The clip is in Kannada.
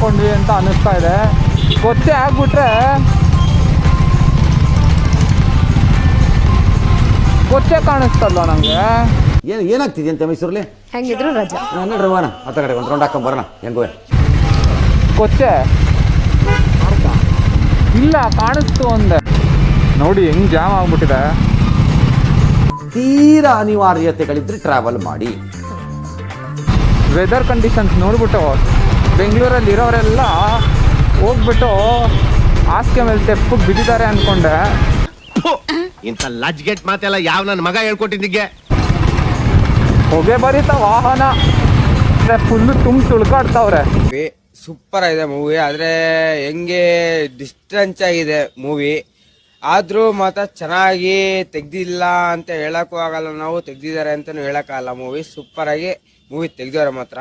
ಅನ್ಕೊಂಡ್ವಿ ಅಂತ ಅನ್ನಿಸ್ತಾ ಇದೆ. ಕೊಚ್ಚೆ ಆಗ್ಬಿಟ್ರೆ ಕೊಚ್ಚೆ ಕಾಣಿಸ್ತಲ್ವ ನಂಗೆ. ಏನಾಗ್ತಿದೆ ಅಂತ ಮೈಸೂರಲ್ಲಿ ಹೆಂಗಿದ್ರು ರಜಾ ನೋಡ್ರಿ ಹೋಗೋಣ ಹತ್ತ ಕಡೆ ಒಂದು ರೌಂಡ್ ಹಾಕೊಂಡ್ ಬರೋಣ. ಹೆಂಗೋ ಕೊಚ್ಚೆ ಇಲ್ಲ ಕಾಣಿಸ್ತು ಅಂದೆ. ನೋಡಿ ಹೆಂಗ್ ಜಾಮ್ ಆಗ್ಬಿಟ್ಟಿದೆ. ತೀರಾ ಅನಿವಾರ್ಯತೆಗಳಿದ್ರೆ ಟ್ರಾವೆಲ್ ಮಾಡಿ. ವೆದರ್ ಕಂಡೀಷನ್ಸ್ ನೋಡ್ಬಿಟ್ಟು ಬೆಂಗಳೂರಲ್ಲಿ ಇರೋರೆಲ್ಲ ಹೋಗ್ಬಿಟ್ಟು ಹಾಸಿಗೆ ಮೇಲೆ ತೆಪ್ಪಗೆ ಬಿದ್ದಿದ್ದಾರೆ ಅನ್ಕೊಂಡೆ. ಇಂಥ ಲಜ್ಗೆಟ್ ಮಾತೆಲ್ಲ ಯಾವ ನನ್ನ ಮಗ ಹೇಳ್ಕೊಟ್ಟಿದ್ದಿಗೆ. ಹೊಗೆ ಬರೀತ ವಾಹನ ಫುಲ್ಲು ತುಳ್ಕಾಡ್ತಾವ್ರೆ. ಸೂಪರ್ ಆಗಿದೆ ಮೂವಿ. ಆದ್ರೆ ಹೆಂಗೆ ಡಿಸ್ಟೆನ್ಸ್ ಆಗಿದೆ ಮೂವಿ, ಆದ್ರೂ ಮಾತ್ರ ಚೆನ್ನಾಗಿ ತೆಗ್ದಿಲ್ಲ ಅಂತ ಹೇಳಕ್ಕೂ ಆಗಲ್ಲ, ನಾವು ತೆಗ್ದಿದ್ದಾರೆ ಅಂತಾನು ಹೇಳಕ್ಕಾಗಲ್ಲ. ಮೂವಿ ಸೂಪರ್ ಆಗಿ ಮೂವಿ ತೆಗ್ದವ್ರೆ ಮಾತ್ರ.